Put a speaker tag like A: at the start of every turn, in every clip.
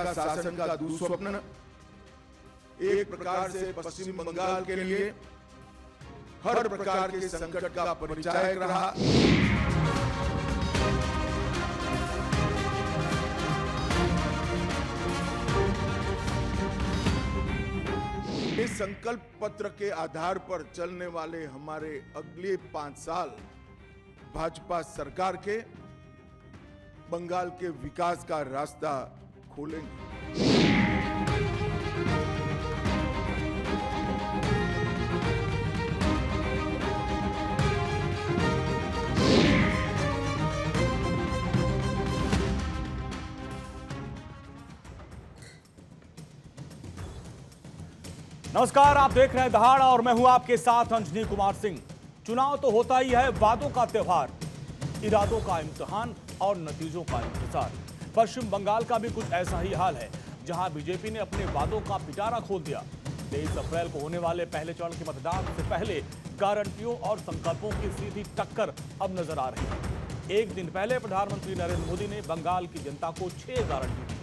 A: का शासन का दुस्वप्न एक प्रकार से पश्चिम बंगाल के लिए हर प्रकार के संकट का परिचायक रहा। इस संकल्प पत्र के आधार पर चलने वाले हमारे अगले 5 साल भाजपा सरकार के बंगाल के विकास का रास्ता खोलेंगे।
B: नमस्कार, आप देख रहे हैं दहाड़ और मैं हूं आपके साथ अंजनी कुमार सिंह। चुनाव तो होता ही है वादों का त्योहार, इरादों का इम्तिहान और नतीजों का इंतजार। पश्चिम बंगाल का भी कुछ ऐसा ही हाल है, जहां बीजेपी ने अपने वादों का पिटारा खोल दिया। 23 अप्रैल को होने वाले पहले चरण के मतदान से पहले गारंटियों और संकल्पों की सीधी टक्कर अब नजर आ रही है। एक दिन पहले प्रधानमंत्री नरेंद्र मोदी ने बंगाल की जनता को 6 गारंटी दी।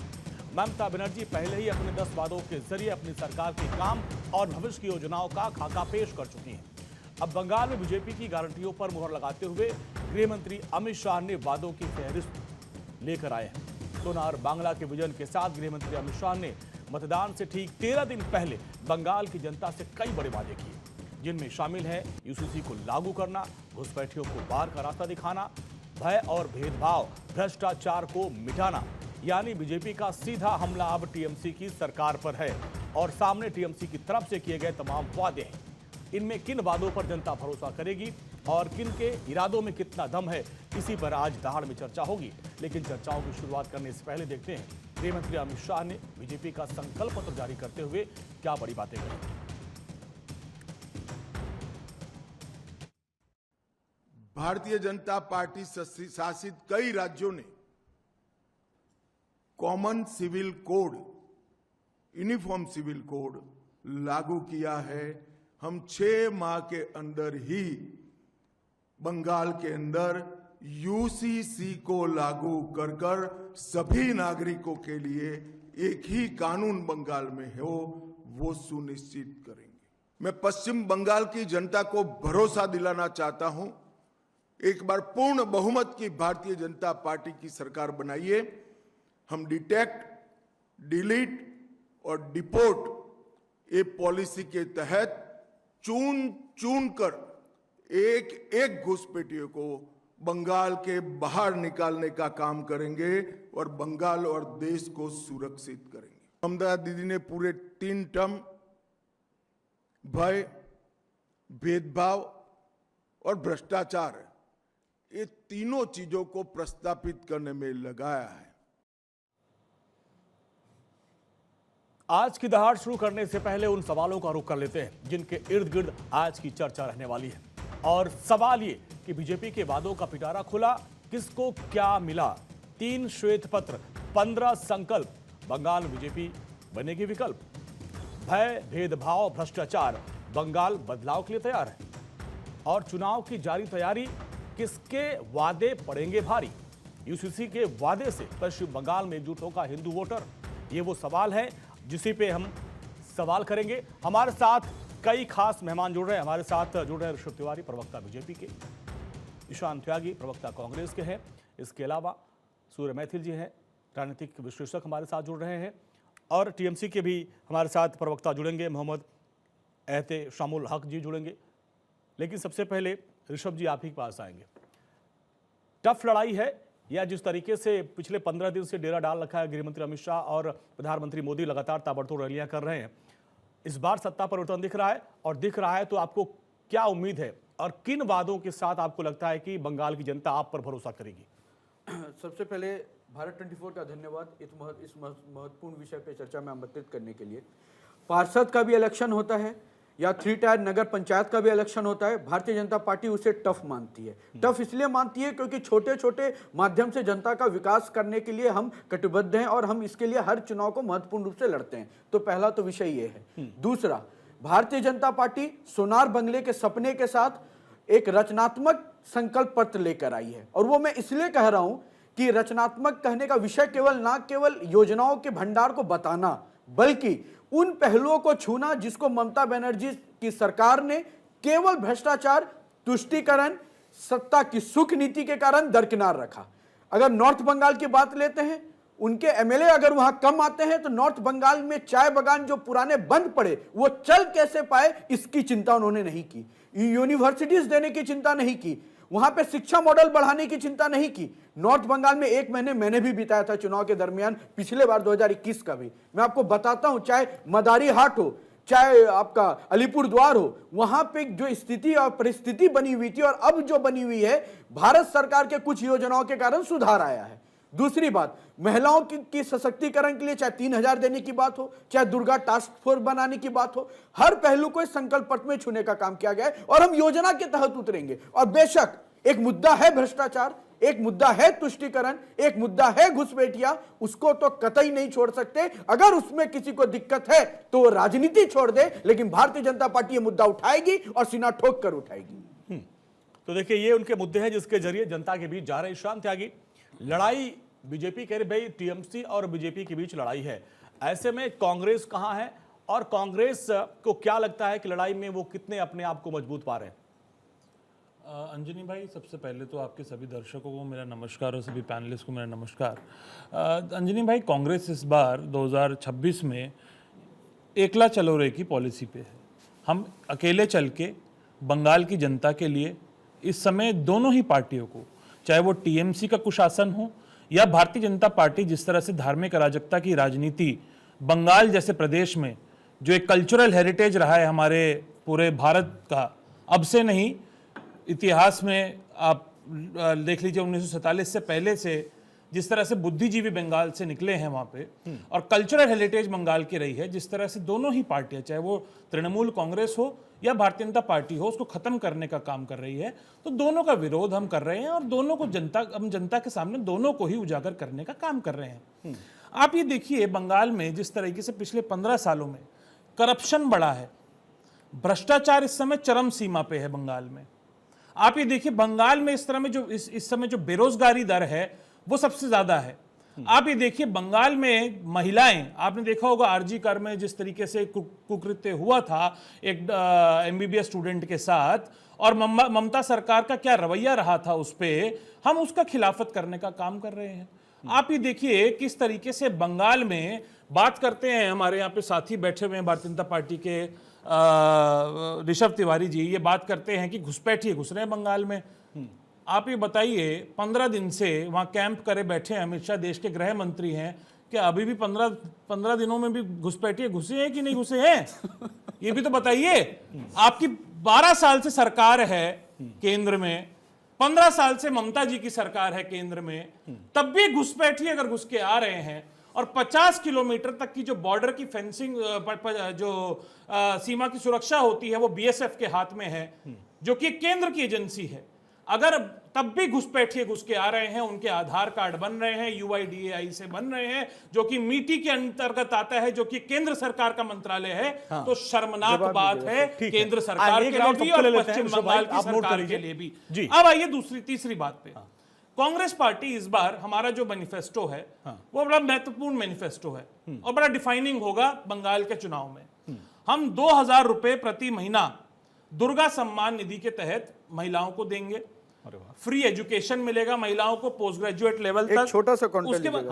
B: ममता बनर्जी पहले ही अपने 10 वादों के जरिए अपनी सरकार के काम और भविष्य की योजनाओं का खाका पेश कर चुकी हैं। अब बंगाल में बीजेपी की गारंटियों पर मुहर लगाते हुए गृह मंत्री अमित शाह ने वादों की फहरिस्त लेकर आए हैं। सोनार बांग्ला के विजन के साथ गृह मंत्री अमित शाह ने मतदान से ठीक 13 दिन पहले बंगाल की जनता से कई बड़े वादे किए, जिनमें शामिल है यूसीसी को लागू करना, घुसपैठियों को बाहर का रास्ता दिखाना, भय और भेदभाव, भ्रष्टाचार को मिटाना। यानी बीजेपी का सीधा हमला अब टीएमसी की सरकार पर है और सामने टीएमसी की तरफ से किए गए तमाम वादे हैं। इनमें किन वादों पर जनता भरोसा करेगी और किन के इरादों में कितना दम है, इसी पर आज दहाड़ में चर्चा होगी। लेकिन चर्चाओं की शुरुआत करने से पहले देखते हैं गृह मंत्री अमित शाह ने बीजेपी का संकल्प पत्र जारी करते हुए क्या बड़ी बातें कही।
A: भारतीय जनता पार्टी शासित कई राज्यों ने common civil code, uniform civil code लागू किया है। हम 6 माह के अंदर ही बंगाल के अंदर यूसीसी को लागू कर कर सभी नागरिकों के लिए एक ही कानून बंगाल में हो, वो सुनिश्चित करेंगे। मैं पश्चिम बंगाल की जनता को भरोसा दिलाना चाहता हूं, एक बार पूर्ण बहुमत की भारतीय जनता पार्टी की सरकार बनाइए। हम डिटेक्ट, डिलीट और डिपोर्ट ये पॉलिसी के तहत चुन कर एक एक घुसपैठियों को बंगाल के बाहर निकालने का काम करेंगे और बंगाल और देश को सुरक्षित करेंगे। ममता दीदी ने पूरे 3 टर्म भय, भेदभाव और भ्रष्टाचार, ये तीनों चीजों को प्रस्तापित करने में लगाया है।
B: आज की दहाड़ शुरू करने से पहले उन सवालों का रुख कर लेते हैं जिनके इर्द गिर्द आज की चर्चा रहने वाली है। और सवाल ये कि बीजेपी के वादों का पिटारा खुला, किसको क्या मिला? 3 श्वेत पत्र, 15 संकल्प, बंगाल में बीजेपी बनेगी विकल्प। भय, भेदभाव, भ्रष्टाचार, बंगाल बदलाव के लिए तैयार है। और चुनाव की जारी तैयारी, किसके वादे पड़ेंगे भारी? यूसीसी के वादे से पश्चिम बंगाल में एकजुट होगा हिंदू वोटर? ये वो सवाल है जिसी पे हम सवाल करेंगे। हमारे साथ कई खास मेहमान जुड़ रहे हैं। हमारे साथ जुड़ रहे हैं ऋषभ तिवारी, प्रवक्ता बीजेपी के, ईशान त्यागी, प्रवक्ता कांग्रेस के हैं। इसके अलावा सूर्य मैथिल जी हैं, राजनीतिक विश्लेषक हमारे साथ जुड़ रहे हैं। और टीएमसी के भी हमारे साथ प्रवक्ता जुड़ेंगे, मोहम्मद एहतेशामुल हक जी जुड़ेंगे। लेकिन सबसे पहले ऋषभ जी आप ही के पास आएंगे। टफ लड़ाई है या जिस तरीके से पिछले 15 दिन से डेरा डाल रखा है गृहमंत्री अमित शाह और प्रधानमंत्री मोदी लगातार ताबड़तोड़ रैलियां कर रहे हैं, इस बार सत्ता परिवर्तन दिख रहा है? और दिख रहा है तो आपको क्या उम्मीद है और किन वादों के साथ आपको लगता है कि बंगाल की जनता आप पर भरोसा करेगी?
C: सबसे पहले भारत 24 का धन्यवाद इस महत्वपूर्ण विषय पर चर्चा में आमंत्रित करने के लिए। पार्षद का भी इलेक्शन होता है या 3 टायर नगर पंचायत का भी इलेक्शन होता है, भारतीय जनता पार्टी उसे टफ मानती है। टफ इसलिए मानती है क्योंकि छोटे छोटे माध्यम से जनता का विकास करने के लिए हम कटिबद्ध हैं और हम इसके लिए हर चुनाव को महत्वपूर्ण रूप से लड़ते हैं। तो पहला तो विषय ये है। दूसरा, भारतीय जनता पार्टी सोनार बंगले के सपने के साथ एक रचनात्मक संकल्प पत्र लेकर आई है। और वो मैं इसलिए कह रहा हूं कि रचनात्मक कहने का विषय केवल योजनाओं के भंडार को बताना, बल्कि उन पहलुओं को छूना जिसको ममता बनर्जी की सरकार ने केवल भ्रष्टाचार, तुष्टीकरण, सत्ता की सुख नीति के कारण दरकिनार रखा। अगर नॉर्थ बंगाल की बात लेते हैं, उनके एमएलए अगर वहां कम आते हैं तो नॉर्थ बंगाल में चाय बागान जो पुराने बंद पड़े वो चल कैसे पाए, इसकी चिंता उन्होंने नहीं की। यूनिवर्सिटीज देने की चिंता नहीं की, वहां पे शिक्षा मॉडल बढ़ाने की चिंता नहीं की। नॉर्थ बंगाल में 1 महीने मैंने भी बिताया था चुनाव के दरमियान, पिछले बार 2021 का भी। मैं आपको बताता हूं, चाहे मदारी हाट हो, चाहे आपका अलीपुर द्वार हो, वहां पे जो स्थिति और परिस्थिति बनी हुई थी और अब जो बनी हुई है, भारत सरकार के कुछ योजनाओं के कारण सुधार आया है। दूसरी बात, महिलाओं की सशक्तिकरण के लिए चाहे 3,000 देने की बात हो, चाहे दुर्गा टास्क फोर्स बनाने की बात हो, हर पहलू को इस संकल्प पत्र में छूने का काम किया गया है और हम योजना के तहत उतरेंगे। और बेशक एक मुद्दा है भ्रष्टाचार, एक मुद्दा है तुष्टीकरण, एक मुद्दा है घुसपैठिया, उसको तो कतई नहीं छोड़ सकते। अगर उसमें किसी को दिक्कत है तो वो राजनीति छोड़ दे, लेकिन भारतीय जनता पार्टी ये मुद्दा उठाएगी और सीना ठोक कर उठाएगी।
B: तो देखिए, ये उनके मुद्दे हैं जिसके जरिए जनता के बीच जा रहे शांत त्यागी। लड़ाई बीजेपी कह रही भाई टीएमसी और बीजेपी के बीच लड़ाई है, ऐसे में कांग्रेस कहां है और कांग्रेस को क्या लगता है कि लड़ाई में वो कितने अपने आप को मजबूत पा रहे हैं?
D: अंजनी भाई, सबसे पहले तो आपके सभी दर्शकों को मेरा नमस्कार और सभी पैनलिस्ट को मेरा नमस्कार। अंजनी भाई, कांग्रेस इस बार 2026 में एकला चलो रे की पॉलिसी पे है। हम अकेले चल के बंगाल की जनता के लिए इस समय दोनों ही पार्टियों को, चाहे वो टीएमसी का कुशासन हो या भारतीय जनता पार्टी, जिस तरह से धार्मिक अराजकता की राजनीति बंगाल जैसे प्रदेश में जो एक कल्चरल हेरिटेज रहा है हमारे पूरे भारत का, अब से नहीं, इतिहास में आप देख लीजिए 1947 से पहले से जिस तरह से बुद्धिजीवी बंगाल से निकले हैं वहां पे, और कल्चरल हेरिटेज बंगाल की रही है, जिस तरह से दोनों ही पार्टियां, चाहे वो तृणमूल कांग्रेस हो या भारतीय जनता पार्टी हो, उसको खत्म करने का काम कर रही है। तो दोनों का विरोध हम कर रहे हैं और दोनों को हम जनता के सामने दोनों को ही उजागर करने का काम कर रहे हैं। आप ये देखिए, बंगाल में जिस तरीके से पिछले 15 सालों में करप्शन बढ़ा है, भ्रष्टाचार इस समय चरम सीमा पे है बंगाल में। आप ये देखिए, बंगाल में इस तरह में जो इस समय जो बेरोजगारी दर है वो सबसे ज्यादा है। आप ये देखिए, बंगाल में महिलाएं, आपने देखा होगा आरजी कर में जिस तरीके से कुकृत्य हुआ था एक एमबीबीएस स्टूडेंट के साथ, और ममता सरकार का क्या रवैया रहा था उस पे, हम उसका खिलाफत करने का काम कर रहे हैं। आप ये देखिए किस तरीके से बंगाल में बात करते हैं, हमारे यहाँ पे साथी बैठे हुए हैं भारतीय जनता पार्टी के ऋषभ तिवारी जी, ये बात करते हैं कि घुसपैठिए घुस रहे हैं बंगाल में। आप ये बताइए, 15 दिन से वहां कैंप करे बैठे हैं अमित शाह, देश के गृह मंत्री हैं, क्या अभी भी 15 दिनों में भी घुसपैठिए घुसे हैं कि नहीं घुसे हैं? ये भी तो बताइए। आपकी 12 साल से सरकार है केंद्र में, 15 साल से ममता जी की सरकार है केंद्र में, तब भी घुसपैठिए अगर घुस के आ रहे हैं, और 50 किलोमीटर तक की जो बॉर्डर की फेंसिंग, जो सीमा की सुरक्षा होती है, वो बीएसएफ के हाथ में है, जो कि केंद्र की एजेंसी है। अगर तब भी घुसपैठिए घुस के आ रहे हैं, उनके आधार कार्ड बन रहे हैं यूआईडीएआई से बन रहे हैं, जो कि मीटी के अंतर्गत आता है, जो कि केंद्र सरकार का मंत्रालय है। हाँ। तो शर्मनाक बात है केंद्र सरकार के लिए भी और पश्चिम बंगाल की सरकार के लिए भी। अब आइए तीसरी बात पे। कांग्रेस पार्टी इस बार, हमारा जो मैनिफेस्टो है वो बड़ा महत्वपूर्ण मैनिफेस्टो है और बड़ा डिफाइनिंग होगा बंगाल के चुनाव में। हम 2,000 रुपए प्रति महीना दुर्गा सम्मान निधि के तहत महिलाओं को देंगे। फ्री एजुकेशन मिलेगा महिलाओं को पोस्ट ग्रेजुएट लेवल तक।
C: छोटा सा
B: उसके बाद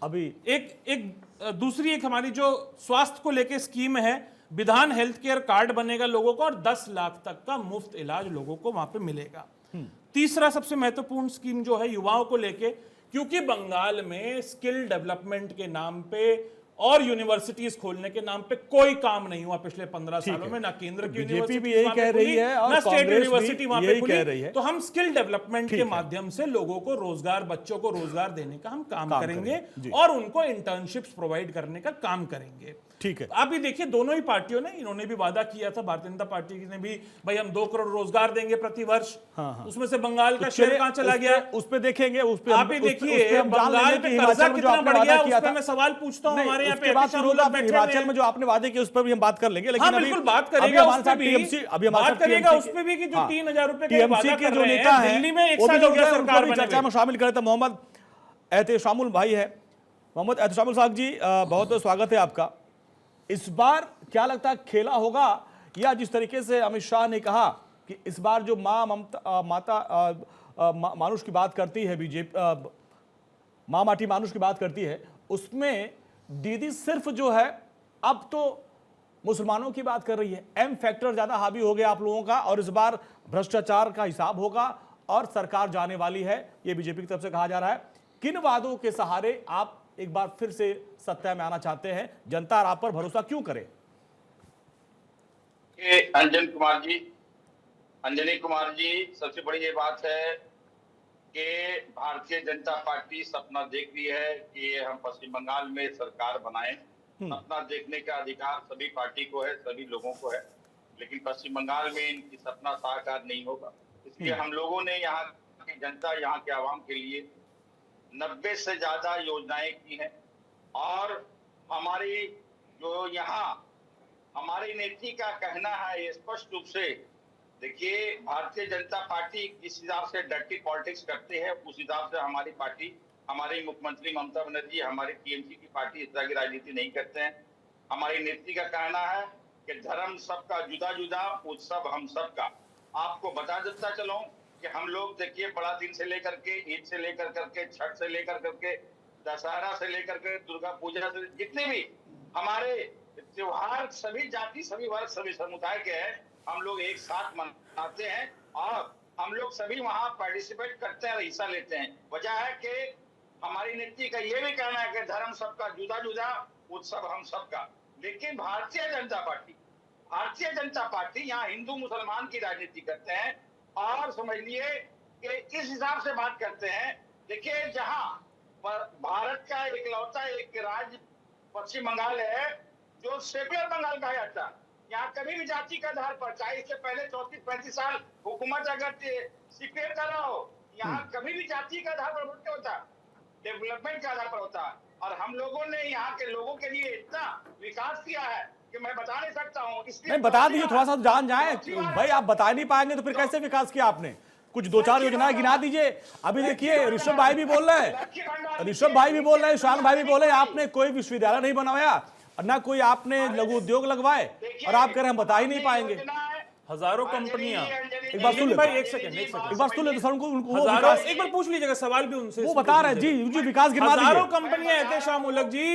B: अभी एक दूसरी एक हमारी जो स्वास्थ्य को लेकर स्कीम है, विधान हेल्थ केयर कार्ड बनेगा लोगों को और 10 लाख तक का मुफ्त इलाज लोगों को वहां पे मिलेगा। तीसरा सबसे महत्वपूर्ण स्कीम जो है युवाओं को लेके, क्योंकि बंगाल में स्किल डेवलपमेंट के नाम पे और यूनिवर्सिटीज खोलने के नाम पे कोई काम नहीं हुआ पिछले 15 सालों में, ना केंद्र की बीजेपी भी यही कह रही है और
C: ना स्टेट यूनिवर्सिटी वहां पे
B: कह रही है।
C: तो हम स्किल डेवलपमेंट के माध्यम से लोगों को रोजगार, बच्चों को रोजगार देने का हम काम करेंगे और उनको इंटर्नशिप्स प्रोवाइड करने का काम करेंगे।
B: ठीक है।
C: आप भी देखिए, दोनों ही पार्टियों ने, इन्होंने भी वादा किया था, भारतीय जनता पार्टी ने भी, भाई हम 2 करोड़ रोजगार देंगे प्रति वर्ष। उसमें से बंगाल का शेयर कहां चला गया?
B: उस पे देखेंगे, उस पे
C: आप ही देखिए बंगाल पे कर्जा कितना बढ़ गया, उस पे मैं सवाल पूछता हूं हमारे
D: हमारे यहाँ पे
B: उसके बाद
D: ऐसे
B: शुरू होगा,
D: लोग
B: फिर
D: बैठे हुए
B: हिमाचल
D: हैं।
B: में जो आपने वादे किए उस पर भी हम बात कर लेंगे, लेकिन
D: हाँ
B: अभी
D: बिल्कुल बात
B: अभी
D: करेगा
B: हमारे
D: उस पे
B: साथ
D: भी,
B: टीएमसी अभी हमारे
D: बात
B: साथ
D: करिएगा
B: TMC
D: उस पे भी कि जो
B: हाँ,
D: 3,000 रुपए का
B: TMC
D: वादा
B: के
D: कर
B: जो
D: रहे
B: नेता
D: हैं,
B: हैं
D: दिल्ली में एक
B: वो भी
D: साल
B: जो
D: हो गया
B: है, उनको
D: सरकार
B: भी
D: बने
B: चर्चा में शामिल करे थे। मोहम्मद एहतेशामुल भाई है, मोहम्मद एहतेशामुल साहब जी, बहुत बहुत स्वागत है आपका। इस बार क्या लगता है खेला होगा, या जिस तरीके से अमित शाह ने कहा कि इस बार जो मानुष की बात करती है बीजेपी, माँ माटी मानुष की बात करती है, उसमें दीदी सिर्फ जो है अब तो मुसलमानों की बात कर रही है। एम फैक्टर ज्यादा हावी हो गया आप लोगों का, और इस बार भ्रष्टाचार का हिसाब होगा और सरकार जाने वाली है, ये बीजेपी की तरफ से कहा जा रहा है। किन वादों के सहारे आप एक बार फिर से सत्ता में आना चाहते हैं? जनता आप पर भरोसा क्यों करे?
E: अंजनी कुमार जी, सबसे बड़ी ये बात है कि भारतीय जनता पार्टी सपना देख रही है कि हम पश्चिम बंगाल में सरकार बनाएं। सपना देखने का अधिकार सभी पार्टी को है, सभी लोगों को है, लेकिन पश्चिम बंगाल में इनकी सपना साकार नहीं होगा। इसलिए हम लोगों ने यहाँ की जनता, यहाँ के आवाम के लिए 90 से ज्यादा योजनाएं की हैं, और हमारी जो यहाँ हमारी नीति का कहना है स्पष्ट रूप से, देखिए भारतीय जनता पार्टी किस हिसाब से डर्टी पॉलिटिक्स करते हैं, उस हिसाब से हमारी पार्टी, हमारी मुख्यमंत्री ममता बनर्जी, हमारी टीएमसी की पार्टी इस तरह की राजनीति नहीं करते हैं। हमारी नीति का कहना है कि धर्म सबका जुदा जुदा, उत्सव हम सबका। आपको बता देता चलो कि हम लोग देखिए बड़ा दिन से लेकर के, ईद से लेकर करके, छठ से लेकर करके, दशहरा से लेकर के, दुर्गा पूजा से, जितने भी हमारे त्योहार सभी जाति, सभी वर्ग, सभी समुदाय के हैं, हम लोग एक साथ मनाते हैं और हम लोग सभी वहां पार्टिसिपेट करते हैं, हिस्सा लेते हैं। वजह है कि हमारी नीति का ये भी कहना है कि धर्म सबका जुदा जुदा, उत्सव हम सबका। लेकिन भारतीय जनता पार्टी यहाँ हिंदू मुसलमान की राजनीति करते हैं, और समझ लिए कि इस हिसाब से बात करते हैं। देखिए जहां भारत का इकलौता एक राज्य पश्चिम बंगाल है जो सेकुलर बंगाल कहा जाता है, यहाँ कभी भी जाति के आधार पर, चाहे इससे पहले 34-35 साल हुकूमत अगर सीपीएम कर रहा हो, यहाँ कभी भी जाति के आधार पर वोट होता, डेवलपमेंट के आधार पर होता। और हम लोगों ने यहाँ के लोगों के लिए इतना विकास किया है कि मैं बता नहीं सकता हूँ।
B: नहीं, बता दीजिए, थोड़ा सा जान जाए भाई, आप बता नहीं पाएंगे तो फिर कैसे विकास किया आपने? कुछ 2-4 योजनाएं गिना दीजिए। अभी देखिए ऋषभ भाई भी बोल रहे हैं, शान भाई भी बोल रहे हैं, आपने कोई विश्वविद्यालय नहीं बनवाया, ना कोई आपने लघु उद्योग लगवाए, और आप कह रहे हैं हम बता ही नहीं पाएंगे।
D: हजारों कंपनियां,
B: एक बार सुन ले
D: भाई, एक सेकंड
B: एक बार सुन ले, उनको
D: हजारों, एक बार पूछ लीजिएगा, सवाल भी उनसे,
B: वो बता रहे हैं जी विकास गिनवा दीजिए।
D: हजारों कंपनियां एहतेशाम उलग जी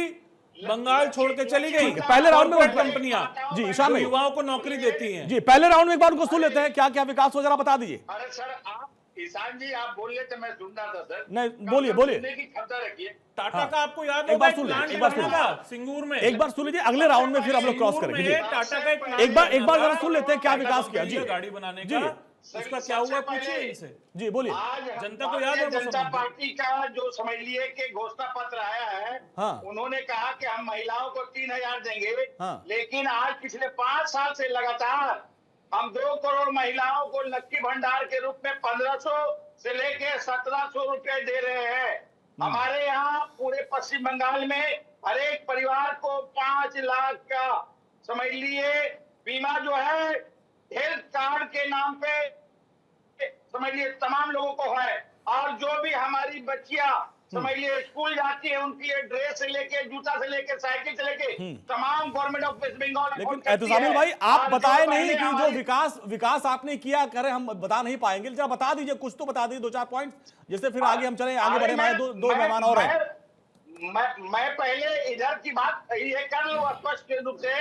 D: बंगाल छोड़ के चली गई।
B: पहले राउंड में
D: कंपनियां
B: जी ईशान भाई
D: युवाओं को नौकरी देती हैं
B: जी, पहले राउंड में एक बार उनको सुन लेते हैं, क्या क्या विकास हो जरा बता दीजिए।
E: अरे सर, आप ईशान जी आप बोल लेते, मैं सुनना था सर।
B: नहीं, बोलिए
E: सुनने की क्षमता रखिए।
D: टाटा का आपको याद
B: एक बार
D: होगा
B: सुन
D: प्लांट
B: लीजिए, एक बार सुन
D: बनेगा सिंगूर में,
B: एक बार सुन लीजिए, अगले राउंड में फिर हम लोग क्रॉस करेंगे जी।
D: टाटा का
B: एक बार जरा सुन लेते हैं क्या विकास किया जी,
D: गाड़ी बनाने
B: जी
D: का, उसका क्या हुआ पूछिए इनसे
B: जी, बोलिए।
E: आज
D: जनता को याद है वो
E: जनता
D: सब?
E: पार्टी का जो समझ लिए कि घोषणा पत्र आया है,
B: हाँ।
E: उन्होंने कहा कि हम महिलाओं को 3,000 देंगे,
B: हाँ।
E: लेकिन आज पिछले 5 साल से लगातार हम 2 करोड़ महिलाओं को लक्की भंडार के रूप में 1,500 से लेके 1,700 रुपए दे रहे हैं। हमारे यहाँ पूरे पश्चिम बंगाल में हर एक परिवार को 5 लाख का समझ लिए बीमा जो है हेल्थ कार्ड के नाम पे समझ लिए तमाम लोगों को है। और जो भी हमारी बच्चियां समझ लिए स्कूल जाती है, उनकी ड्रेस से लेके, जूता से लेके, साइकिल से लेके तमाम गवर्नमेंट ऑफ वेस्ट बंगाल।
B: लेकिन एहतेशामुल भाई आप बताए नहीं कि जो विकास आपने किया करे, हम बता नहीं पाएंगे, जरा बता दीजिए, कुछ तो बता दीजिए, 2-4 पॉइंट, जिससे फिर आगे हम चले, आगे बढ़े। हमारे दो मेहमान और हैं।
E: मैं पहले इधर की बात ये कर लूं स्पष्ट रूप से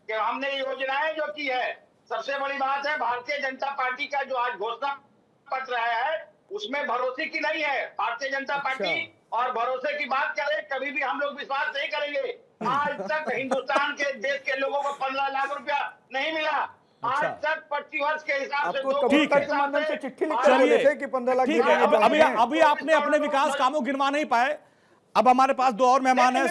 E: कि हमने योजनाएं जो की है, सबसे बड़ी बात है भारतीय जनता पार्टी का जो आज घोषणा पत्र आया है उसमें भरोसे की नहीं है। भारतीय जनता पार्टी और भरोसे की बात करें, कभी भी हम लोग विश्वास नहीं करेंगे। आज तक हिंदुस्तान के देश के लोगों को 15 लाख रुपया नहीं मिला। आज तक 25 वर्ष के हिसाब से
C: चिट्ठी लिख कि 15 लाख।
B: ठीक है, अभी आपने अपने विकास कामों गिनवा नहीं पाए। अब हमारे पास 2 और मेहमान हैं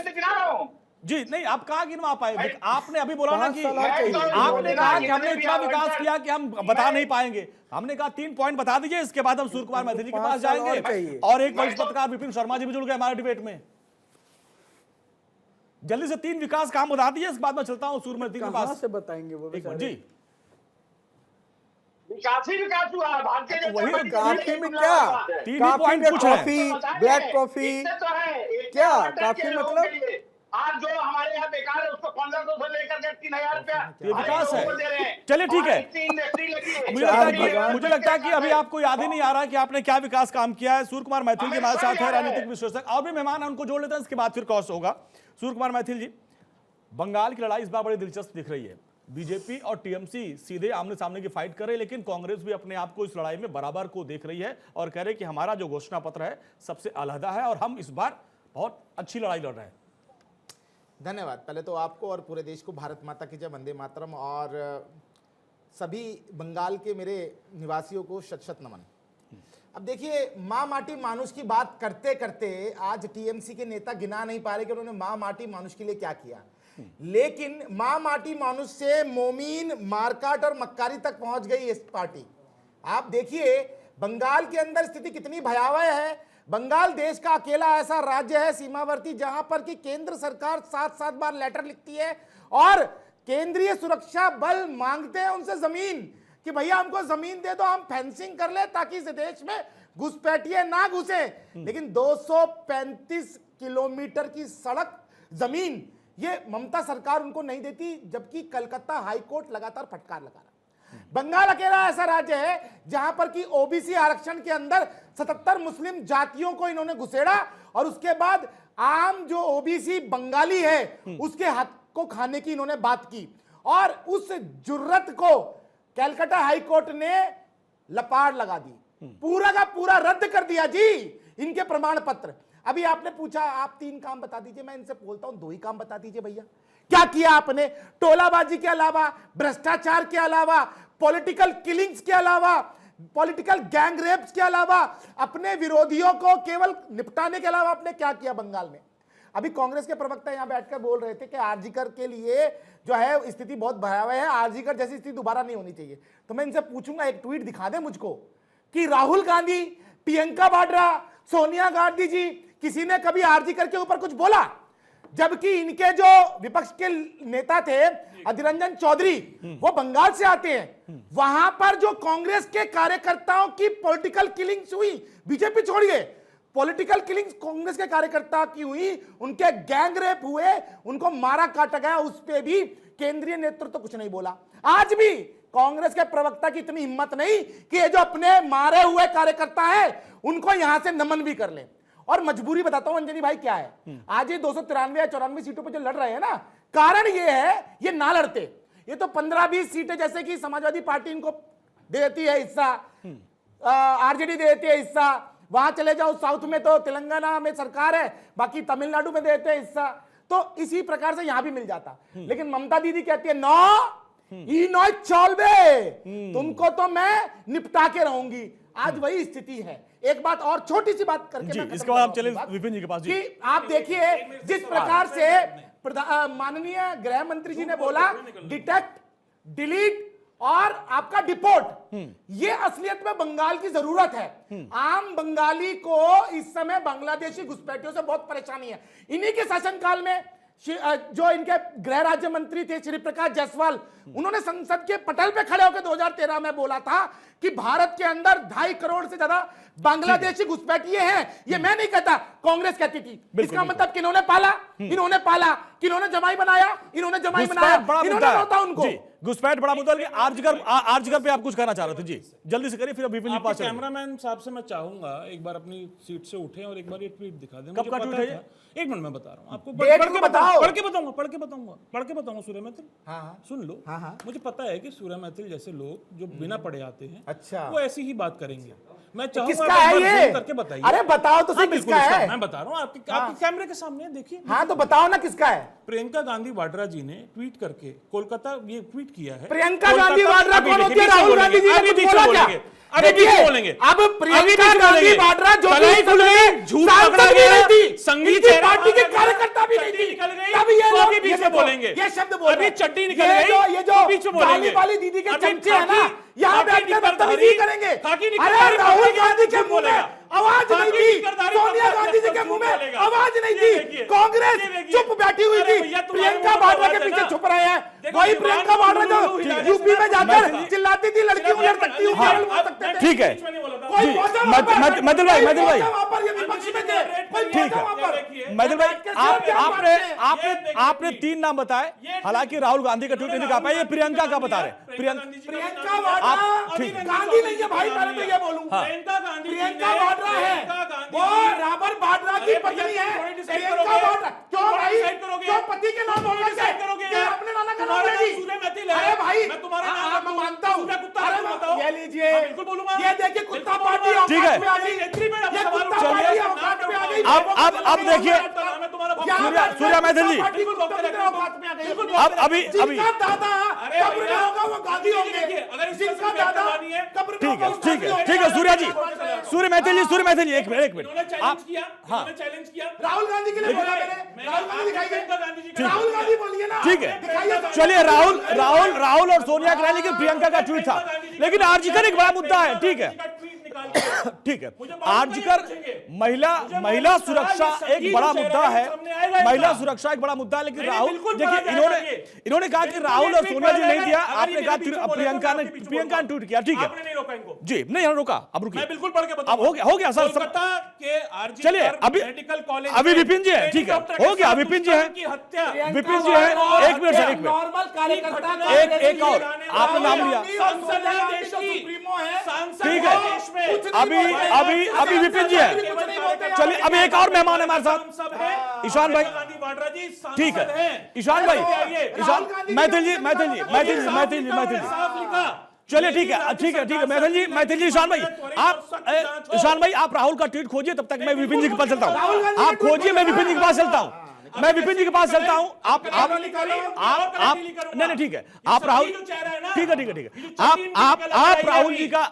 B: जी। नहीं, आप कहाँ गिनवा पाए? आपने अभी बोला ना कि आपने कहा कि हमने इतना विकास किया कि हम बता नहीं पाएंगे। हमने कहा 3 पॉइंट बता दीजिए, इसके बाद हम सूर्य कुमार मैथिली जी के पास जाएंगे, और एक वरिष्ठ पत्रकार विपिन शर्मा जी भी जुड़ गए हमारे डिबेट में। जल्दी से 3 विकास काम बता दिए, इसके बाद मैं चलता हूं सूर्यमती के
C: कहां
B: पास।
C: से बताएंगे वो
B: एक मिनट
C: बेचारे?
B: जी,
E: विकास ही विकास हुआ है भारतीय जनता
B: वही तो
E: पार्टी
C: काफी
E: का
C: में
E: मामला
C: क्या?
E: है।
B: तीन ही
C: काफी
B: पॉइंट
C: में
B: पूछ रहे हैं।
C: कॉफी, ब्लैक कॉफी,
E: इससे तो है, एक
C: क्या?
E: आवंटन
C: काफी
E: किया लोगों
C: मतलब?
E: के लिए। आज जो हमारे यहाँ बेकार है उसको 1500 से लेकर के 3000 रुपया
B: ये विकास है।
E: लोगों को दे रहे हैं।
B: चलिए, ठीक
E: और
B: है।
E: इतनी इंडस्ट्री लगी है।
B: मुझे लगता है कि अभी आपको याद ही नहीं आ रहा कि आपने क्या विकास काम किया है। सूर्य कुमार मैथिल के हमारे साथ है, राजनीतिक विश्लेषक, और भी मेहमान है, उनको जोड़ लेते हैं, इसके बाद फिर क्रॉस होगा। सूर्य कुमार मैथिल जी, बंगाल की लड़ाई इस बार बड़ी दिलचस्प दिख रही है। बीजेपी और टीएमसी सीधे आमने सामने की फाइट कर रहे हैं, लेकिन कांग्रेस भी अपने आप को इस लड़ाई में बराबर को देख रही है और कह रहे हैं कि हमारा जो घोषणा पत्र है सबसे अलहदा है और हम इस बार बहुत अच्छी लड़ाई लड़ रहे हैं।
F: धन्यवाद। पहले तो आपको और पूरे देश को भारत माता की जय, वंदे मातरम, और सभी बंगाल के मेरे निवासियों को शत शत नमन। अब देखिए, माँ माटी मानुष की बात करते करते आज टीएमसी के नेता गिना नहीं पा रहे कि उन्होंने माँ माटी मानुष के लिए क्या किया, लेकिन माँ माटी मानुष से मोमीन, मारकाट और मक्कारी तक पहुंच गई इस पार्टी। आप देखिए बंगाल के अंदर स्थिति कितनी भयावह है। बंगाल देश का अकेला ऐसा राज्य है सीमावर्ती जहां पर कि केंद्र सरकार 7-7 बार लेटर लिखती है और केंद्रीय सुरक्षा बल मांगते हैं उनसे जमीन कि भैया हमको जमीन दे दो, हम फेंसिंग कर ले ताकि इस देश में घुसपैठिए ना घुसे। लेकिन 235 किलोमीटर की सड़क जमीन ये ममता सरकार उनको नहीं देती, जबकि कलकत्ता हाईकोर्ट लगातार फटकार लगा रहा है। बंगाल अकेला ऐसा राज्य है जहां पर कि ओबीसी आरक्षण के अंदर 77 मुस्लिम जातियों को इन्होंने घुसेड़ा और उसके बाद आम जो ओबीसी बंगाली है उसके हक को खाने की इन्होंने बात की और उस जुर्रत को कलकत्ता हाईकोर्ट ने लपाड़ लगा दी, पूरा का पूरा रद्द कर दिया जी इनके प्रमाण पत्र। अभी आपने पूछा आप 3 काम बता दीजिए, मैं इनसे बोलता हूं 2 ही काम बता दीजिए भैया। क्या किया आपने? टोलाबाजी के अलावा, भ्रष्टाचार के अलावा, पॉलिटिकल किलिंग्स के अलावा, पॉलिटिकल गैंग रेप्स के अलावा, अपने विरोधियों को केवल निपटाने के अलावा आपने क्या किया बंगाल में? अभी कांग्रेस के प्रवक्ता यहां बैठकर बोल रहे थे कि आरजीकर के लिए जो है स्थिति बहुत भयावह है, आरजीकर जैसी स्थिति दोबारा नहीं होनी चाहिए। तो मैं इनसे पूछूंगा, एक ट्वीट दिखा दे मुझको कि राहुल गांधी, प्रियंका वाड्रा, सोनिया गांधी जी किसी ने कभी आरजीकर के ऊपर कुछ बोला? जबकि इनके जो विपक्ष के नेता थे अधीर रंजन चौधरी, वो बंगाल से आते हैं। वहां पर जो कांग्रेस के कार्यकर्ताओं की पॉलिटिकल किलिंग्स हुई, बीजेपी छोड़िए, पॉलिटिकल किलिंग्स कांग्रेस के कार्यकर्ता की हुई, उनके गैंग रेप हुए, उनको मारा काटा गया, उस पे भी केंद्रीय नेतृत्व तो कुछ नहीं बोला। आज भी कांग्रेस के प्रवक्ता की इतनी हिम्मत नहीं कि ये जो अपने मारे हुए कार्यकर्ता है उनको यहां से नमन भी कर ले। और मजबूरी बताता हूं अंजनी भाई क्या है, आज ये 293 या 94 सीटों पर जो लड़ रहे हैं ना, कारण ये है ये ना लड़ते, ये तो 15-20 सीटें जैसे कि समाजवादी पार्टी इनको दे देती है हिस्सा, आरजेडी दे देती है हिस्सा, वहां चले जाओ साउथ में तो तेलंगाना में सरकार है, बाकी तमिलनाडु में देते हैं हिस्सा, तो इसी प्रकार से यहां भी मिल जाता। लेकिन ममता दीदी कहती है नो चलबे, तुमको तो मैं निपटा के रहूंगी। आज वही स्थिति है। एक बात और छोटी सी बात करके
B: जी,
F: मैं
B: इसके बाद आप चले विपिन जी के पास जी।
F: कि आप देखिए जिस प्रकार से माननीय गृह मंत्री जी ने बोला डिटेक्ट, डिलीट और आपका डिपोर्ट, ये असलियत में बंगाल की जरूरत है। आम बंगाली को इस समय बांग्लादेशी घुसपैठियों से बहुत परेशानी है। इन्हीं के शासनकाल में जो इनके गृह राज्य मंत्री थे श्री प्रकाश जायसवाल, उन्होंने संसद के पटल पे खड़े होकर 2013 में बोला था कि भारत के अंदर 2.5 करोड़ से ज्यादा बांग्लादेशी घुसपैठिए हैं। ये मैं नहीं कहता, कांग्रेस कहती थी। इसका मतलब किन्होंने पाला, इन्होंने पाला, किन्होंने जमाई बनाया, इन्होंने जमाई बनाया, इन्होंने नौता उनको।
B: घुसपैठ बड़ा मुद्दा। आरजीकर पे आप कुछ कहना चाह रहे थे जी, जल्दी से करिए, फिर विपिन जी पास।
D: कैमरामैन साहब से मैं चाहूंगा एक बार अपनी सीट से उठे और एक बार ये ट्वीट दिखा दें।
B: कब का ट्वीट है ये?
D: एक मिनट में बता रहा हूँ आपको,
F: डेट को बताओ।
D: पढ़ के बताऊंगा सूर्य मैथिल, सुन लो। मुझे पता है कि सूर्य मैथिल जैसे लोग जो बिना पढ़े आते हैं,
F: अच्छा,
D: वो ऐसी ही बात करेंगे। मैं
F: किसका
D: चाहूंगा
F: है ये?
D: करके बताइए।
F: अरे बताओ तो सही किसका है।
D: मैं बता रहा हूँ आपके कैमरे के सामने, देखिए।
F: हाँ तो बताओ ना किसका है।
D: प्रियंका गांधी वाड्रा जी ने ट्वीट करके कोलकाता ये ट्वीट किया है।
F: प्रियंका गांधी वाड्रा कौन होती है? राहुल गांधी जी ने बोला क्या?
D: अभी पीछे बोलेंगे।
F: अब प्रियंका गांधी वाड्रा जो
D: झूठ पकड़ा गया, संगीत
F: पार्टी के कार्यकर्ता भी नहीं थी, तब ये लोग
D: पीछे बोलेंगे।
F: ये शब्द बोल
D: अभी चड्डी निकल गई,
F: ये जो
D: पीछे बोलेंगे।
F: वाली दीदी के चमचे हैं ना, यहाँ बैठकर बदतमीजी करेंगे। अरे राहुल गांधी के मुंह में आवाज नहीं थी, सोनिया गांधी जी के मुंह में आवाज नहीं थी, कांग्रेस चुप बैठी हुई थी, प्रियंका वाड्रा के पीछे छुप रहे हैं। वही प्रियंका वाड्रा जो यूपी में जाकर चिल्लाती थी लड़की उलट सकती हूँ, बोल सकते थे।
B: ठीक है
F: कोई
B: जी,
F: पहुंचा वहां पर?
B: मैथिल भाई, मैथिल भाई,
F: वहां पर ये विपक्ष में थे, कोई
B: ठीक
F: पहुंचा
B: है।
F: वहां पर?
B: मैथिल भाई, आपने आपने
D: देखिए,
B: आपने 3 नाम बताए, हालांकि राहुल गांधी का ट्वीट नहीं दिखा पाए, ये प्रियंका का बता रहे।
F: प्रियंका वाड्रा गांधी नहीं है भाई, पहले तो ये बोलूं, प्रियंका वाड्रा है, वो रॉबर्ट वाड्रा की पत्नी है। प्रियंका वाड्रा क्यों भाई, क्यों पति के नाम बोल रहे थे? क्या अपने नाना का नाम ले ली? अरे भाई मैं मानता हूँ, ये लीजिए, ये देखिए कुत्ता पार्टी
B: ठीक है।
F: औकात में आ गई, ये कुत्ता पार्टी औकात में आ गई।
B: अब देखिए, सूर्या मैथिल जी, अब अभी
F: जिनका दादा कब्र में होगा वो गांधी होंगे, जिनका दादा कब्र में होगा वो गांधी होंगे।
B: ठीक है सूर्या जी, सूर्य मैथिल जी, सूर्य मैथिल जी, एक मिनट आप, हाँ
F: राहुल गांधी के लिए बोला मैंने, राहुल गांधी दिखाइए, राहुल गांधी बोलिए ना,
B: ठीक है।
F: दिखाइए।
B: चलिए, राहुल और सोनिया कह रहे हैं, लेकिन प्रियंका का ट्वीट था, लेकिन आर्जिकर एक बड़ा मुद्दा है। ठीक है, ठीक है, आर्जिकर महिला सुरक्षा एक बड़ा मुद्दा है, महिला सुरक्षा एक बड़ा मुद्दा है, लेकिन राहुल देखिए, इन्होंने कहा कि राहुल और सोनिया जी नहीं दिया, आपने कहा प्रियंका ने ट्वीट किया। ठीक है जी, नहीं रोका, अब रुकिए,
D: मैं बिल्कुल पढ़ के
B: अब हो गया सर, चलिए अभी विपिन जी है, ठीक है, हो गया, विपिन जी है, विपिन जी है, एक मिनट सर, एक मिनट,
F: नॉर्मल कार्यकर्ता
B: एक और आपने नाम लिया, ठीक है, अभी विपिन जी है, चलिए अभी एक और मेहमान है हमारे साथ, ईशान भाई, ठीक है, ईशान भाई, मैथिल जी, चलिए ठीक है, मैथिल जी, ईशान भाई, आप राहुल का ट्वीट खोजिए, तब तक मैं विपिन जी के पास चलता हूँ, आप खोजिए, मैं विपिन जी के पास चलता हूँ, आप नहीं, ठीक है, आप राहुल, ठीक है, आप राहुल जी का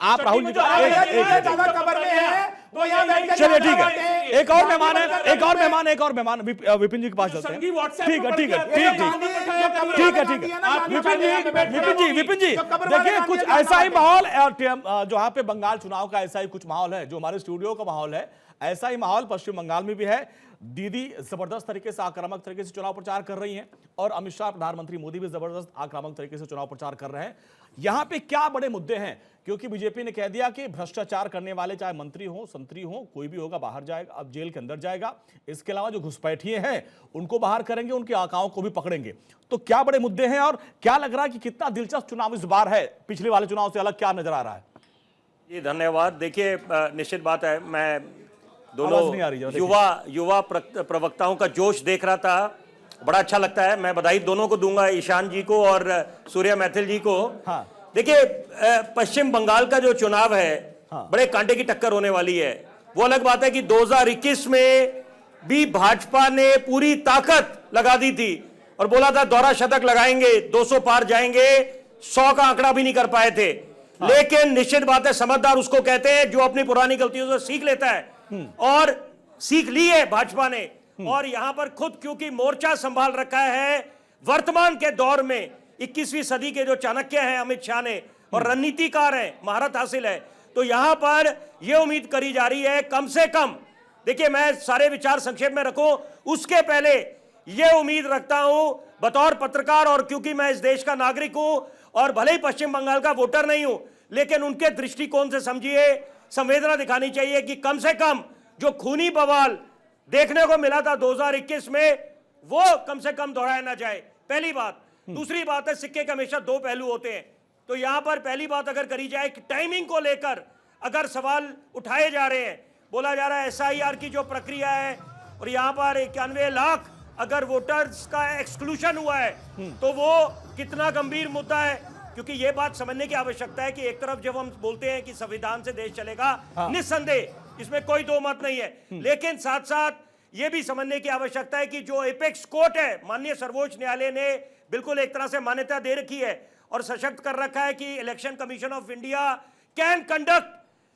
F: कब्र में है वो यहाँ बैठ के,
B: चलिए ठीक है, एक और मेहमान विपिन जी के पास चलते हैं, ठीक है, विपिन जी, देखिए कुछ ऐसा ही माहौल, जो यहाँ पे बंगाल चुनाव का ऐसा ही कुछ माहौल है, जो हमारे स्टूडियो का माहौल है, ऐसा ही माहौल पश्चिम बंगाल में भी है। दीदी जबरदस्त तरीके से, आक्रामक तरीके से चुनाव प्रचार कर रही हैं, और अमित शाह, प्रधानमंत्री मोदी भी जबरदस्त आक्रामक तरीके से चुनाव प्रचार कर रहे हैं। यहां पे क्या बड़े मुद्दे हैं, क्योंकि बीजेपी ने कह दिया कि भ्रष्टाचार करने वाले, चाहे मंत्री हो, संतरी हो, कोई भी होगा, बाहर जाएगा, अब जेल के अंदर जाएगा। इसके अलावा जो घुसपैठिए हैं उनको बाहर करेंगे, उनके आकाओं को भी पकड़ेंगे। तो क्या बड़े मुद्दे हैं, और क्या लग रहा है कि कितना दिलचस्प चुनाव इस बार है, पिछले वाले चुनाव से अलग क्या नजर आ रहा है?
G: जी धन्यवाद। देखिए निश्चित बात है, मैं
B: आवाज नहीं आ रही है,
G: दोनों युवा प्रवक्ताओं का जोश देख रहा था, बड़ा अच्छा लगता है। मैं बधाई दोनों को दूंगा, ईशान जी को और सूर्या मैथिल जी को।
B: हाँ।
G: देखिए पश्चिम बंगाल का जो चुनाव है,
B: हाँ।
G: बड़े कांटे की टक्कर होने वाली है। वो अलग बात है कि 2021 में भी भाजपा ने पूरी ताकत लगा दी थी और बोला था दोहरा शतक लगाएंगे, 200 पार जाएंगे, 100 का आंकड़ा भी नहीं कर पाए थे। हाँ। लेकिन निश्चित बात है, समझदार उसको कहते हैं जो अपनी पुरानी गलतियों से सीख लेता है, और सीख ली है भाजपा ने। और यहां पर खुद क्योंकि मोर्चा संभाल रखा है, वर्तमान के दौर में 21वीं सदी के जो चाणक्य हैं अमित शाह ने, और रणनीतिकार हैं, महारत हासिल है, तो यहां पर यह उम्मीद करी जा रही है कम से कम, देखिए मैं सारे विचार संक्षेप में रखूं उसके पहले यह उम्मीद रखता हूं बतौर पत्रकार, और क्योंकि मैं इस देश का नागरिक हूं और भले ही पश्चिम बंगाल का वोटर नहीं हूं, लेकिन उनके दृष्टिकोण से समझिए, संवेदना दिखानी चाहिए कि कम से कम जो खूनी बवाल देखने को मिला था 2021 में, वो कम से कम दोहराया ना जाए, पहली बात। दूसरी बात है, सिक्के के हमेशा दो पहलू होते हैं, तो यहां पर पहली बात अगर करी जाए कि टाइमिंग को लेकर अगर सवाल उठाए जा रहे हैं, बोला जा रहा है SIR की जो प्रक्रिया है, और यहां पर 91 लाख अगर वोटर्स का एक्सक्लूशन हुआ है, तो वो कितना गंभीर मुद्दा है, क्योंकि यह बात समझने की आवश्यकता है कि एक तरफ जब हम बोलते हैं कि संविधान से देश चलेगा, निस्संदेह इसमें कोई दो मत नहीं है, लेकिन साथ साथ यह भी समझने की आवश्यकता है कि जो एपेक्स कोर्ट है, माननीय सर्वोच्च न्यायालय ने बिल्कुल एक तरह से मान्यता दे रखी है और सशक्त कर रखा है कि election commission of India can conduct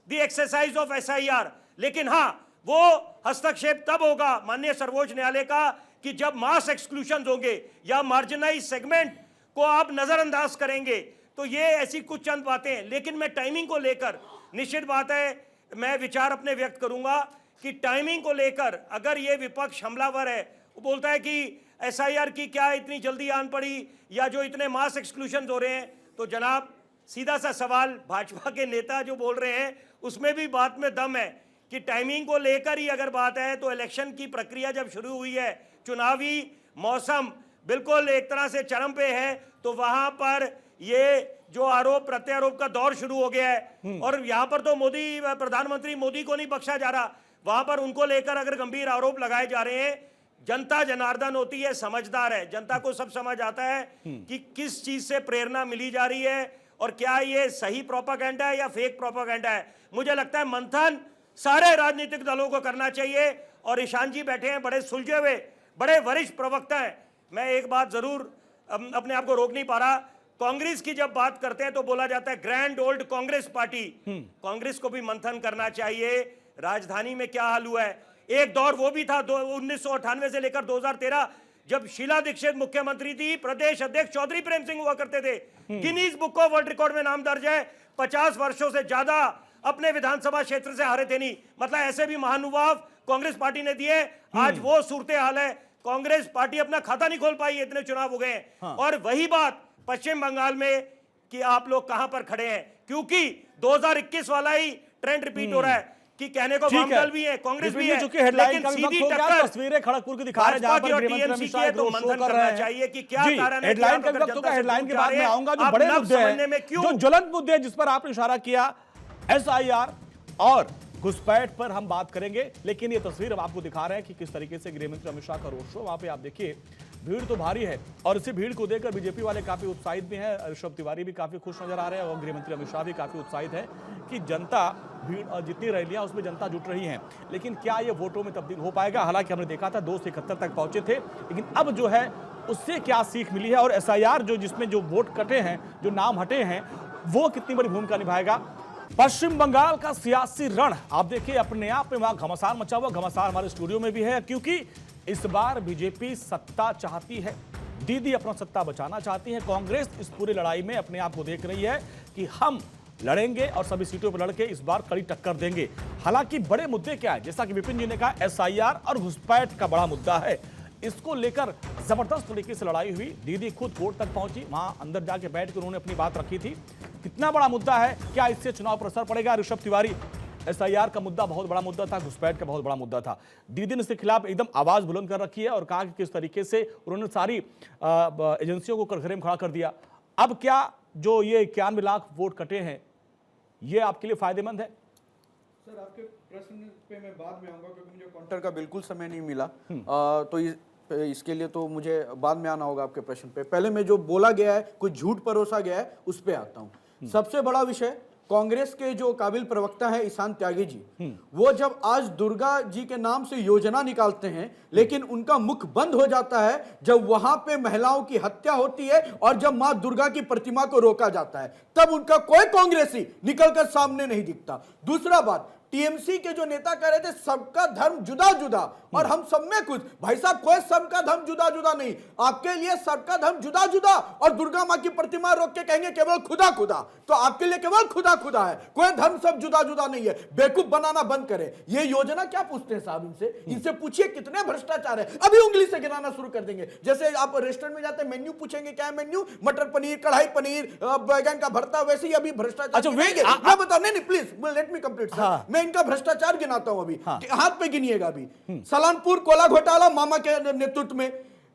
G: the exercise of SIR, लेकिन हां वो हस्तक्षेप तब होगा माननीय सर्वोच्च न्यायालय का कि जब मास एक्सक्लूशन होंगे या मार्जिनाइज सेगमेंट को आप नजरअंदाज करेंगे। तो ये ऐसी कुछ चंद बातें हैं, लेकिन मैं टाइमिंग को लेकर निश्चित बात है मैं विचार अपने व्यक्त करूंगा कि टाइमिंग को लेकर अगर ये विपक्ष हमलावर है, वो बोलता है कि एसआईआर की क्या इतनी जल्दी आन पड़ी या जो इतने मास एक्सक्लूशन हो रहे हैं, तो जनाब सीधा सा सवाल भाजपा के नेता जो बोल रहे हैं उसमें भी बात में दम है कि टाइमिंग को लेकर ही अगर बात है तो इलेक्शन की प्रक्रिया जब शुरू हुई है, चुनावी मौसम बिल्कुल एक तरह से चरम पे है, तो वहां पर ये जो आरोप प्रत्यारोप का दौर शुरू हो गया है और यहां पर तो मोदी, प्रधानमंत्री मोदी को नहीं बख्शा जा रहा, वहां पर उनको लेकर अगर गंभीर आरोप लगाए जा रहे हैं। जनता जनार्दन होती है, समझदार है, जनता को सब समझ आता है कि किस चीज से प्रेरणा मिली जा रही है और क्या ये सही प्रोपागेंडा है या फेक प्रोपागेंडा है। मुझे लगता है मंथन सारे राजनीतिक दलों को करना चाहिए और ईशान जी बैठे हैं, बड़े सुलझे हुए, बड़े वरिष्ठ प्रवक्ता हैं। मैं एक बात जरूर अपने आप को रोक नहीं पा रहा, कांग्रेस की जब बात करते हैं तो बोला जाता है grand old Congress party. Congress को भी मंथन करना चाहिए, राजधानी में क्या हाल हुआ है। एक दौर वो भी था 1998 से लेकर 2013 जब शीला दीक्षित मुख्यमंत्री थी, प्रदेश अध्यक्ष चौधरी प्रेम सिंह हुआ करते थे, Guinness book of world record में नाम दर्ज है, 50 वर्षों से ज्यादा अपने विधानसभा क्षेत्र से हारे थे नहीं। मतलब ऐसे भी महानुभाव कांग्रेस पार्टी ने दिए। आज वो सूरत हाल है, कांग्रेस पार्टी अपना खाता नहीं खोल पाई, इतने चुनाव हो गए हैं। और वही बात पश्चिम बंगाल में कि आप लोग कहां पर खड़े हैं, क्योंकि 2021 वाला ही ट्रेंड रिपीट हो रहा है कि कहने को वाम दल भी है, कांग्रेस भी है, लेकिन सीधी टक्कर
B: तस्वीरें खड़गपुर की दिखा रहे हैं जहां पर गृहमंत्री अमित शाह
G: तो मंथन करना चाहिए कि क्या कारण है।
B: हेडलाइन का वक्त होगा, हेडलाइन के बाद में आऊंगा। जो बड़े मुद्दे हैं, जो ज्वलंत मुद्दे हैं जिस पर आपने इशारा किया, एसआईआर और घुसपैठ पर हम बात करेंगे, लेकिन ये तस्वीर हम आपको दिखा रहे हैं कि किस तरीके से गृहमंत्री अमित शाह का रोड शो, वहां पे आप देखिए भीड़ तो भारी है और इसी भीड़ को देखकर बीजेपी वाले काफी उत्साहित भी हैं। ऋषभ तिवारी भी काफी खुश नजर आ रहे हैं और गृहमंत्री अमित शाह भी काफी उत्साहित है कि जनता भीड़ जितनी रैलियां उसमें जनता जुट रही है, लेकिन क्या ये वोटों में तब्दील हो पाएगा। हालांकि हमने देखा था 2 से 71 तक पहुंचे थे, लेकिन अब जो है उससे क्या सीख मिली है और एसआईआर जो जिसमें जो वोट कटे हैं, जो नाम हटे हैं, वो कितनी बड़ी भूमिका निभाएगा। पश्चिम बंगाल का सियासी रण आप देखिए अपने आप में वहां घमासान मचा हुआ। घमासान हमारे स्टूडियो में भी है क्योंकि इस बार बीजेपी सत्ता चाहती है, दीदी अपना सत्ता बचाना चाहती है। कांग्रेस इस पूरी लड़ाई में अपने आप को देख रही है कि हम लड़ेंगे और सभी सीटों पर लड़के इस बार कड़ी टक्कर देंगे। हालांकि बड़े मुद्दे क्या है, जैसा कि विपिन जी ने कहा, एसआईआर और घुसपैठ का बड़ा मुद्दा है। इसको लेकर जबरदस्त तरीके से लड़ाई हुई। दीदी खुद कोर्ट तक पहुंची, वहां अंदर जाके बैठ कर उन्होंने अपनी बात रखी थी। कितना बड़ा मुद्दा है, क्या इससे चुनाव पर असर पड़ेगा। ऋषभ तिवारी, एसआईआर का मुद्दा बहुत बड़ा मुद्दा था, घुसपैठ का बहुत बड़ा मुद्दा था। दीदी ने इसके खिलाफ एकदम आवाज बुलंद कर रखी है और कहा कि किस तरीके से उन्होंने सारी एजेंसियों को कटघरे में खड़ा कर दिया। अब क्या जो ये 91 लाख वोट कटे हैं, ये आपके लिए फायदेमंद है?
C: सर, आपके प्रश्न पे मैं बाद में आऊंगा क्योंकि मुझे काउंटर का बिल्कुल समय नहीं मिला, तो इसके लिए तो मुझे बाद में आना होगा आपके प्रश्न पे। पहले में जो बोला गया है, कुछ झूठ परोसा गया है, उस पे आता हूं। सबसे बड़ा विषय, कांग्रेस के जो काबिल प्रवक्ता है ईशान त्यागी जी, वो जब आज दुर्गा जी के नाम से योजना निकालते हैं, लेकिन उनका मुख बंद हो जाता है जब वहां पे महिलाओं की हत्या होती है और जब मां दुर्गा की प्रतिमा को रोका जाता है, तब उनका कोई कांग्रेसी निकलकर सामने नहीं दिखता। दूसरा बात, टीएमसी के जो नेता कह रहे थे सबका धर्म जुदा जुदा और हम सब में कुछ, भाई साहब कोई सबका धर्म जुदा जुदा नहीं, आपके लिए सबका धर्म जुदा जुदा और दुर्गा मां की प्रतिमा रोक के कहेंगे केवल खुदा खुदा, तो आपके लिए केवल खुदा खुदा है, कोई धर्म सब जुदा जुदा नहीं है। बेवकूफ बनाना बंद करें। ये योजना क्या पूछते हैं साहब इनसे पूछिए कितने भ्रष्टाचार है, अभी उंगली से गिनाना शुरू कर देंगे। जैसे आप रेस्टोरेंट में जाते हैं, मेन्यू पूछेंगे क्या है मेन्यू, मटर पनीर, कढ़ाई पनीर, बैगन का भरता, वैसे ही अभी भ्रष्टाचार। मैं बताऊं, नहीं प्लीज लेट मी कंप्लीट। इनका भ्रष्टाचार गिनाता हूं अभी, हाथ पे गिनिएगा अभी। सलानपुर कोला घोटाला मामा के नेतृत्व में,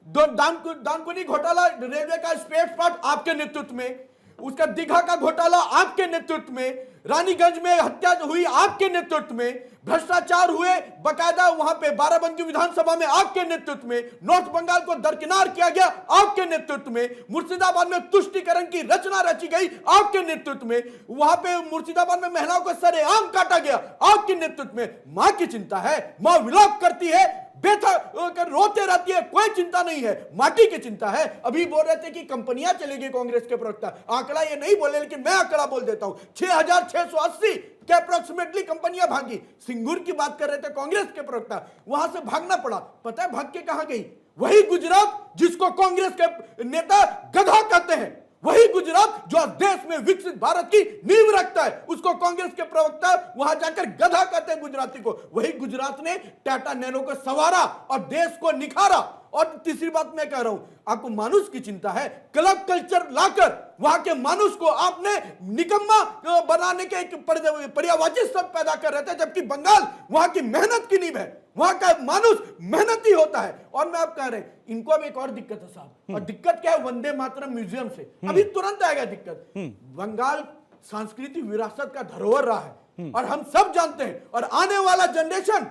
C: दानकुनी घोटाला रेलवे का स्पेयर पार्ट आपके नेतृत्व में, उसका दीघा का घोटाला आपके नेतृत्व में, रानीगंज में हत्या हुई आपके नेतृत्व में, भ्रष्टाचार हुए बकायदा वहां पे बाराबंकी विधानसभा में आपके नेतृत्व में, नॉर्थ बंगाल को दरकिनार किया गया आपके नेतृत्व में, मुर्शिदाबाद में तुष्टीकरण की रचना रची गई आपके नेतृत्व में, वहां पे मुर्शिदाबाद में महिलाओं को सरेआम काटा गया आपके नेतृत्व में। मां की चिंता है, मां विलाप करती है, बेथक रोते रहती है, कोई चिंता नहीं है, माटी की चिंता है। अभी बोल रहे थे कि कंपनियां चलेगी, कांग्रेस के प्रवक्ता आंकड़ा ये नहीं बोले, लेकिन मैं आंकड़ा बोल देता हूं, 6680 के अप्रोक्सीमेटली कंपनियां भागी। सिंगूर की बात कर रहे थे कांग्रेस के प्रवक्ता, वहां से भागना पड़ा। पता है भाग के कहां गई? वही गुजरात जिसको कांग्रेस के नेता गधा कहते हैं, वही गुजरात जो देश में विकसित भारत की नींव रखता है, उसको कांग्रेस के प्रवक्ता वहां जाकर गधा कहते हैं गुजराती को। वही गुजरात ने टाटा नैनो को संवारा और देश को निखारा। और तीसरी बात मैं कह रहा हूं, आपको मानुष की चिंता है, क्लब कल्चर लाकर वहां के मानुष को आपने निकम्मा बनाने के एक पर्यायवाची शब्द पैदा कर रहे थे, जबकि बंगाल वहां की मेहनत की नींव है, वहां का मानुष मेहनती होता है। और मैं आप कह रहे हैं, इनको अब एक और दिक्कत है साहब, और दिक्कत क्या है, वंदे मातरम म्यूजियम से अभी तुरंत आएगा दिक्कत। बंगाल सांस्कृतिक विरासत का धरोहर रहा है और हम सब जानते हैं, और आने वाला जनरेशन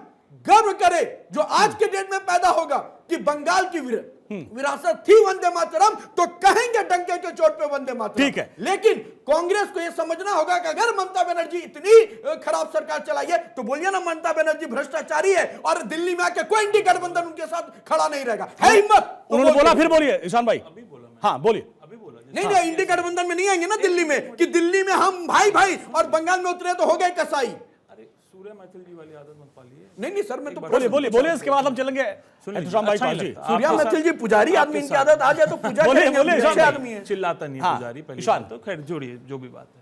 C: गर्व करे जो आज के डेट में पैदा होगा कि बंगाल की विरासत थी वंदे मातरम, तो कहेंगे डंके के चोट पे वंदे मातरम।
B: ठीक है।
C: लेकिन कांग्रेस को यह समझना होगा कि अगर ममता बनर्जी इतनी खराब सरकार चलाई है तो बोलिए ना ममता बनर्जी भ्रष्टाचारी है और दिल्ली में आके कोई इंडी गठबंधन उनके साथ खड़ा नहीं रहेगा। है हिम्मत?
B: उन्होंने बोला, फिर बोलिए ईशान भाई। हाँ बोलिए।
C: नहीं, इंडी गठबंधन में नहीं आएंगे ना दिल्ली में, कि दिल्ली में हम भाई भाई और बंगाल में उतरे तो हो गए कसाई।
D: अरे सूर्य मैथिल जी वाली आदत मत पालिए।
C: नहीं सर, मैं तो
B: बोलिए इसके बाद हम चलेंगे ईशान भाई पास।
C: सूर्या मैथिल जी पुजारी आदमी, इनकी आदत आ जाए तो पूजा
B: बोलिए
C: आदमी है।
D: चिल्लाता नहीं
B: हाँ,
D: पुजारी, पहली
B: ईशान।
D: बात तो खैर जोड़िए जो भी बात है।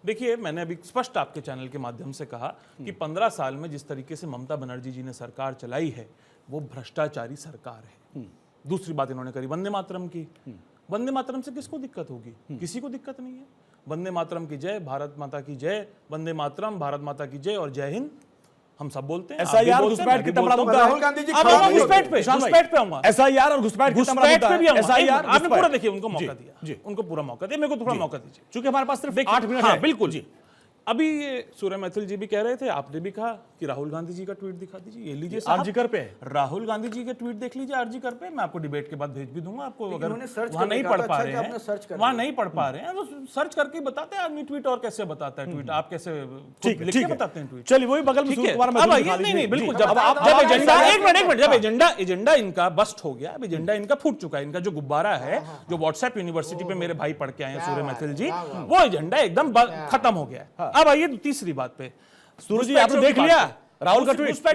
D: देखिए, मैंने अभी स्पष्ट आपके चैनल के माध्यम से कहा कि 15 साल में जिस तरीके से ममता बनर्जी जी ने सरकार चलाई है वो भ्रष्टाचारी सरकार है। दूसरी बात इन्होंने करी वंदे मातरम की। वंदे मातरम से किसको दिक्कत होगी? किसी को दिक्कत नहीं है। वंदे मातरम की जय, भारत माता की जय, वंदे मातरम, भारत माता की जय और जय हिंद, हम सब बोलते हैं।
B: SIR घुसपैठ कितना बड़ा मुद्दा है।
C: राहुल गांधी जी
D: घुसपैठ पे आऊंगा।
B: SIR और घुसपैठ कितना बड़ा मुद्दा है। SIR
D: आपने पूरा देखिए, उनको मौका दिया, उनको पूरा मौका दिया, मेरे को थोड़ा मौका दीजिए,
B: क्योंकि हमारे पास सिर्फ 8 मिनट
D: हाँ,
B: है।
D: बिल्कुल जी। अभी ये सूर्य मैथिल जी भी कह रहे थे, आपने भी कहा कि राहुल गांधी जी का ट्वीट दिखा दीजिए। ये लीजिए साहब,
B: आरजी कर पे है।
D: राहुल गांधी जी के ट्वीट देख लीजिए आरजी कर पे। मैं आपको डिबेट के बाद भेज भी दूंगा आपको, अगर
C: इन्होंने सर्च
D: वहां नहीं
C: करके
D: पढ़
C: कहा
D: पा
C: था,
D: रहे
C: अच्छा कि आपने सर्च कर
D: हैं, वहां नहीं पढ़ पा रहे हैं तो सर्च करके बताते हैं आदमी ट्वीट, और कैसे बताता है ट्वीट, आप कैसे
B: ठीक
D: लिख
B: है,
D: के बताते हैं ट्वीट।
B: चलिए वही बगल में
D: ठीक
B: सूर्य
D: है,
B: कुमार
D: अब
B: मैथिल
D: आइए,
B: दिखा
D: नहीं
B: दीजिए।
D: बिल्कुल,
B: जी,
D: जब
B: अब
D: एजेंडा एक मिनट, जब एजेंडा इनका बस्ट हो गया, अब एजेंडा इनका फूट चुका है, इनका जो गुब्बारा है, जो व्हाट्सएप यूनिवर्सिटी पे मेरे भाई पढ़ के आए हैं सूर्य मैथिल जी, वो एजेंडा एकदम खत्म हो गया है। अब आइए तीसरी बात पे।
B: सूर्य जी आपने देख लिया राहुल का ट्वीट?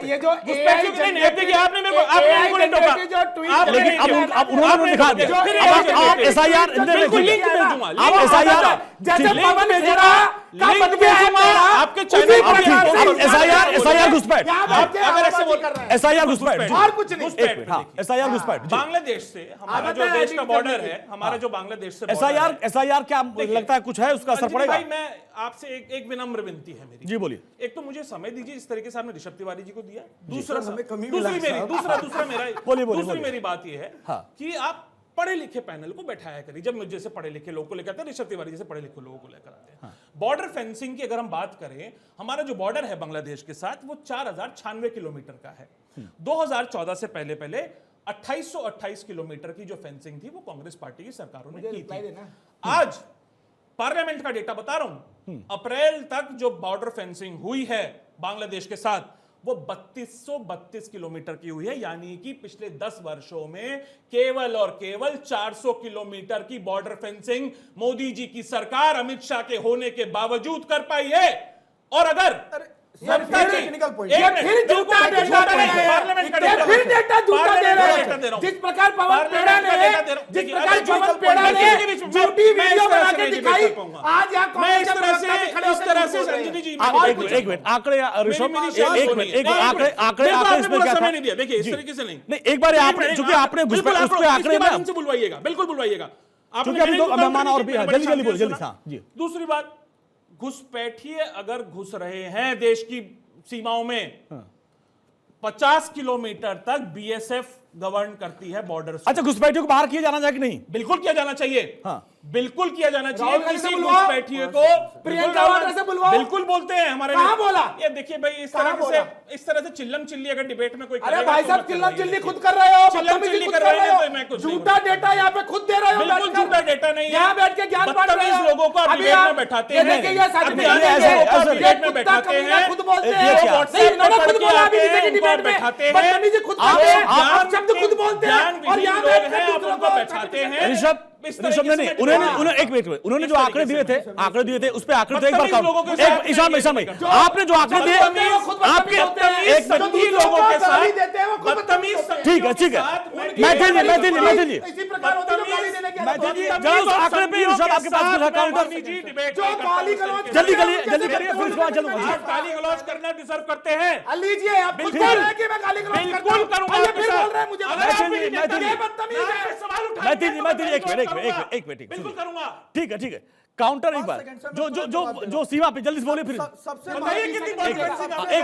F: ये जो
D: आपने मेरे को नहीं टोका,
B: लेकिन अब उन्होंने दिखा दिया। आप SIR
D: लिंक भेज दूंगा,
B: आप SIR
F: जैसे पवन खेरा का बन गया है तेरा,
D: आपके चैनल
B: SIR घुसपैठ,
D: अगर ऐसे बोल कर रहे हैं
B: SIR घुसपैठ,
F: और कुछ नहीं।
B: SIR घुसपैठ।
D: बांग्लादेश से हमारा जो देश का बॉर्डर है, हमारा जो बांग्लादेश से
B: SIR क्या लगता है कुछ है उसका असर पड़ेगा?
D: भाई मैं आपसे एक विनम्र विनती है मेरी।
B: जी बोलिए।
D: एक तो मुझे समय दीजिए, इस तरीके से आपने ऋषभ तिवारी जी को दिया।
C: दूसरा
D: दूसरी मेरी बात यह है कि आप पढ़े लिखे पैनल को बैठाया करिए। जब मुझे जैसे पढ़े लिखे लोगों को लेकर आते हैं, ऋषभ तिवारी जैसे पढ़े लिखे लोगों को लेकर आते हैं। बॉर्डर फेंसिंग की अगर हम बात करें, हमारा जो बॉर्डर है बांग्लादेश के साथ वो 4096 किलोमीटर का है। 2014 से पहले 2828 किलोमीटर की जो फेंसिंग थी वो कांग्रेस पार्टी की सरकारों ने की थी। आज पार्लियामेंट का डेटा बता रहा हूं, अप्रैल तक जो बॉर्डर फेंसिंग हुई है बांग्लादेश के साथ वो 3232 किलोमीटर की हुई है, यानी कि पिछले 10 वर्षों में केवल और केवल 400 किलोमीटर की बॉर्डर फेंसिंग मोदी जी की सरकार अमित शाह के होने के बावजूद कर पाई है। और अगर
F: टेक्निकल पॉइंट, फिर झूठा डेटा दे रहे हैं, फिर डेटा झूठा दे रहे हैं। जिस प्रकार पवन पेड़ा ने झूठी वीडियो बना के दिखाई, आज यहाँ कांग्रेस के प्रवक्ता भी खड़े होकर
D: अंजनी जी
B: एक मिनट आंकड़े आंकड़े इसमें क्या था?
D: देखिए इस तरीके से नहीं,
B: एक बार आपने चूंकि आपने उस पे आंकड़े ना
D: हमसे बुलवाइएगा, बिल्कुल बुलवाइएगा।
B: क्योंकि अभी तो मेहमान और भी जल्दी जल्दी बोलिए, जल्दी। हाँ जी।
D: दूसरी बात, घुसपैठिए अगर घुस रहे हैं देश की सीमाओं में, 50 किलोमीटर तक बीएसएफ गवर्न करती है बॉर्डर से।
B: अच्छा, घुसपैठियों को बाहर किया जाना चाहिए कि नहीं?
D: बिल्कुल किया जाना चाहिए।
B: हाँ।
D: बिल्कुल किया जाना चाहिए।
F: राहुल गांधी
D: किसी
F: से बुलवाओ,
D: घुसपैठिए को
F: प्रियंका वाड्रा से बुलवाओ।
D: बिल्कुल बोलते हैं हमारे
F: कहां बोला?
D: ये देखिए भाई, इस तरह से चिल्लम चिल्ली अगर डिबेट में कोई
F: अरे
D: करेगा
F: भाई
D: तो
F: साहब,
D: मत
F: चिल्लम
D: करवाइए।
F: चिल्ली खुद कर रहे हो,
D: चिल्लम
F: बदतमीजी
D: चिल्ली
F: खुद
D: कर
F: कर
D: रहे
F: रहे
D: हैं तो मैं
F: हो,
D: कुछ नहीं
F: झूठा डेटा यहाँ पे खुद दे रहे हो।
D: बिल्कुल झूठा डेटा नहीं है।
F: यहाँ बैठ के ज्ञान बांट रहे हो।
D: बदतमीज लोगों को आप
F: अभी
D: डिबेट में
F: आप
D: बैठाते
F: ये
D: हैं।
F: देखिए, ये साथ में
D: अब
F: ये
D: डिबेट में
F: कुत्ता
D: बैठाते
F: कमीना
D: हैं।
F: खुद बोलते
B: ये
F: हैं।
B: क्या?
F: नहीं, इन्होंने खुद बोला अभी किसी की डिबेट में,
D: बैठाते हैं।
F: बदतमीजी खुद करते हैं, आप शब्द खुद बोलते हैं और यहाँ बैठ के दूसरों को
D: बैठाते हैं।
B: ऋषभ नहीं, उन्होंने एक मिनट, उन्होंने जो आंकड़े दिए थे उस पे आंकड़े एक बार एक ईशान भाई आपने जो आंकड़े दिए आपके एक
C: लोगों के साथ
B: ठीक है मैथिल जी
F: इसी प्रकार होती है जो गाली देने की आदत होती है।
B: जरा उस आंकड़े पे ईशान आपके पास कुछ है काउंटर
F: जो गाली गलौज
B: जल्दी करिए फिर उसके बाद चलूंगा
D: गाली गलौज करना डिजर्व करते हैं।
F: लीजिए आप खुद बोल रहे हैं कि मैं गाली गलौज करता
D: बिल्कुल
F: हूं।
D: करूंगा
F: और ये
D: आपके
F: फिर
D: साथ।
F: बोल रहे हैं मुझे ये बदतमीज है।
D: सवाल उठा
B: मैथिल एक मिनट
D: बिल्कुल करूंगा।
B: ठीक है काउंटर एक बार जो सीमा पे जल्दी से बोलिए फिर
F: सबसे
D: बताइए कितनी बॉर्डर फेंसिंग आपने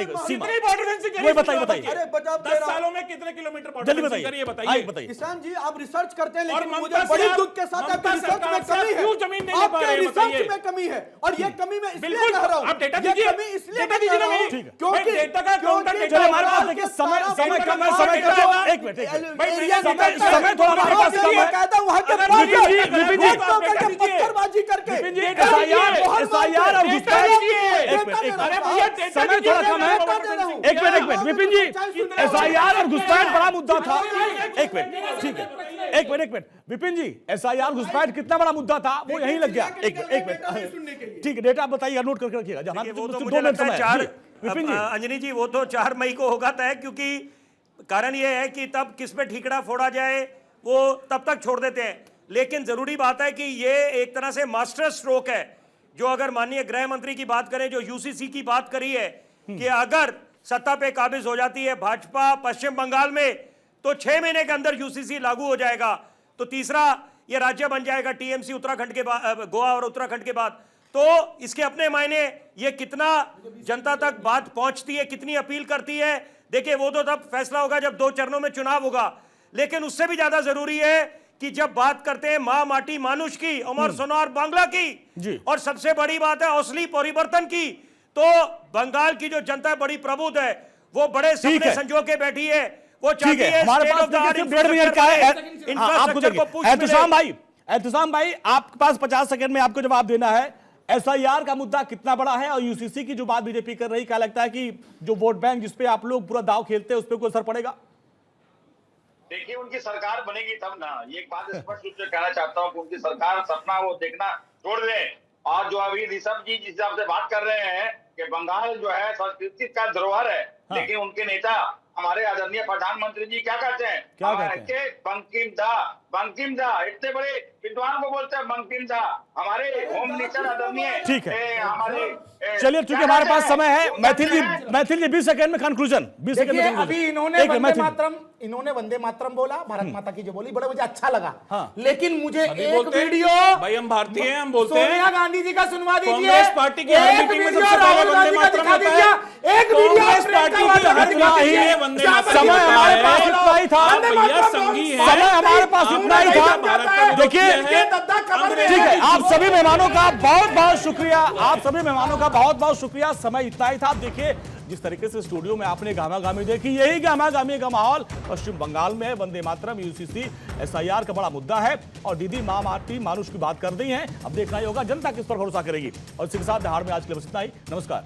B: एक सीमा
D: कितनी बॉर्डर फेंसिंग करी
B: वही बताइए
C: अरे बचाव
D: 10 सालों में कितने किलोमीटर बॉर्डर
B: जल्दी
D: फेंसिंग करी है
B: बताइए
D: बताइए।
C: किसान जी आप रिसर्च करते हैं
D: और
C: लेकिन
D: ममता
C: मुझे
D: से
C: बड़ी
D: आप-
C: दुख के साथ आपके
D: ममता
C: रिसर्च में
D: सरकार से
C: कमी है।
D: क्यों जमीन नहीं ले पा
C: आपके
D: रहे हैं,
C: रिसर्च
D: बताइए।
C: में कमी है और ये कमी मैं इसलिए
D: बिल्कुल,
C: कह रहा हूं।
D: आप डेटा
C: ये
D: दीजिए।
C: कमी इसलिए
D: डेटा
C: मैं
D: दीजिए
C: कह रहा
D: ना
C: हूं
D: भाई।
C: क्योंकि
D: भाई, डेटा का काउंटर
C: क्योंकि
B: चलो हमारे पास
C: आपके
B: देखिए
C: सारा
B: समय
C: डेटा
B: कम है
C: का
B: समय
C: डेटा
B: कम एक मिनट
D: भाई,
C: एरिया
D: समय
C: निकलता है।
B: समय थोड़ा हमारे पास कम है।
C: कहता हूं वहां के
D: अगर
C: बाहर
B: विपिन जी,
C: वोट करके पत्थरबाजी करके
B: SIR और घुसपैठ एक मिनट समय थोड़ा कम है एक मिनट विपिन जी SIR और घुसपैठ बड़ा मुद्दा था एक मिनट ठीक है एक मिनट विपिन जी SIR घुसपैट कितना बड़ा मुद्दा था वो यहीं लग गया एक मिनट ठीक है डेटा बताइए नोट करके रखिएगा जहां
G: वो तो
B: 2
G: मुझे
B: मिनट
G: लगता है
B: समय
G: 4
B: जी, विपिन जी
G: अंजनी जी वो तो 4 मई को होगा तय, क्योंकि कारण ये है कि तब किस पे ठीकड़ा फोड़ा जाए वो तब तक छोड़ देते हैं। लेकिन जरूरी बात है कि ये एक तरह से मास्टर स्ट्रोक है जो अगर माननीय गृह मंत्री की बात करें, जो यूसीसी की बात करी है कि अगर सत्ता पे काबिज हो जाती है भाजपा पश्चिम बंगाल में तो 6 महीने के अंदर यूसीसी लागू हो जाएगा, तो तीसरा ये राज्य बन जाएगा टीएमसी उत्तराखंड के बाद, गोवा और उत्तराखंड के बाद। तो इसके अपने मायने ये कितना जनता तक बात पहुंचती है, कितनी अपील करती है, देखिए वो तो तब फैसला होगा जब 2 चरणों में चुनाव होगा। लेकिन उससे भी ज्यादा जरूरी है कि जब बात करते हैं मां माटी मानुष की, अमर सोनार बांग्ला की और सबसे बड़ी बात है असली परिवर्तन की, तो बंगाल की जो जनता बड़ी प्रबुद्ध है, वो बड़े सपने संजो के बैठी है, वो चाहती है
B: हमारे पास देखिए 1.5 मिनट का है आपको देखिए एहतसाम भाई आपके पास 50 सेकंड में आपको जवाब देना है। SIR का मुद्दा कितना बड़ा है और यूसीसी की जो बात बीजेपी कर रही, क्या लगता है कि जो वोट बैंक जिसपे आप लोग पूरा दाव खेलते हैं उस पर कोई असर पड़ेगा?
E: देखिए उनकी सरकार बनेगी तब ना, ये एक बात स्पष्ट रूप से कहना चाहता हूँ कि उनकी सरकार सपना वो देखना छोड़ दे। और जो अभी ऋषभ जी जिस हिसाब से बात कर रहे हैं कि बंगाल जो है संस्कृति का धरोहर है, लेकिन उनके नेता हमारे आदरणीय प्रधानमंत्री जी क्या कहते हैं?
B: क्या कहते हैं?
E: बंकिम दा इतने बड़े विद्वान को बोलते हैं बंकिम दा। हमारे होम मिनिस्टर आदरणीय
B: ठीक है
E: हमारे
B: चलिए चूंकि हमारे पास समय है मैथिल जी 20 सेकंड में कंक्लूजन 20 सेकंड में
F: देखिए अभी इन्होंने वंदे मातरम बोला, भारत माता की जो बोली, बड़े मुझे अच्छा लगा। लेकिन मुझे एक वीडियो
D: भाई हम भारतीय हैं, हम बोलते हैं
F: सोनिया गांधी जी का सुनवा दीजिए।
D: कांग्रेस पार्टी की हर मीटिंग में सबसे पहले वंदे मातरम होता है।
F: एक वीडियो
D: कांग्रेस पार्टी की हर मीटिंग में वंदे मातरम
B: समय हमारे पास इतना ही था
D: भैया संघी है,
B: समय हमारे पास इतना ही था। देखिए ठीक है आप सभी मेहमानों का बहुत बहुत शुक्रिया, आप सभी मेहमानों का बहुत बहुत शुक्रिया। समय इतना ही था। देखिए जिस तरीके से स्टूडियो में आपने गामा-गामी देखी, यही गामा-गामी का माहौल पश्चिम बंगाल में है। वंदे मातरम यूसीसी SIR का बड़ा मुद्दा है और दीदी मां माटी मानुष की बात कर रही हैं। अब देखना ही होगा जनता किस पर भरोसा करेगी। और इसी के साथ बिहार में आज के लिए बस इतना ही। नमस्कार।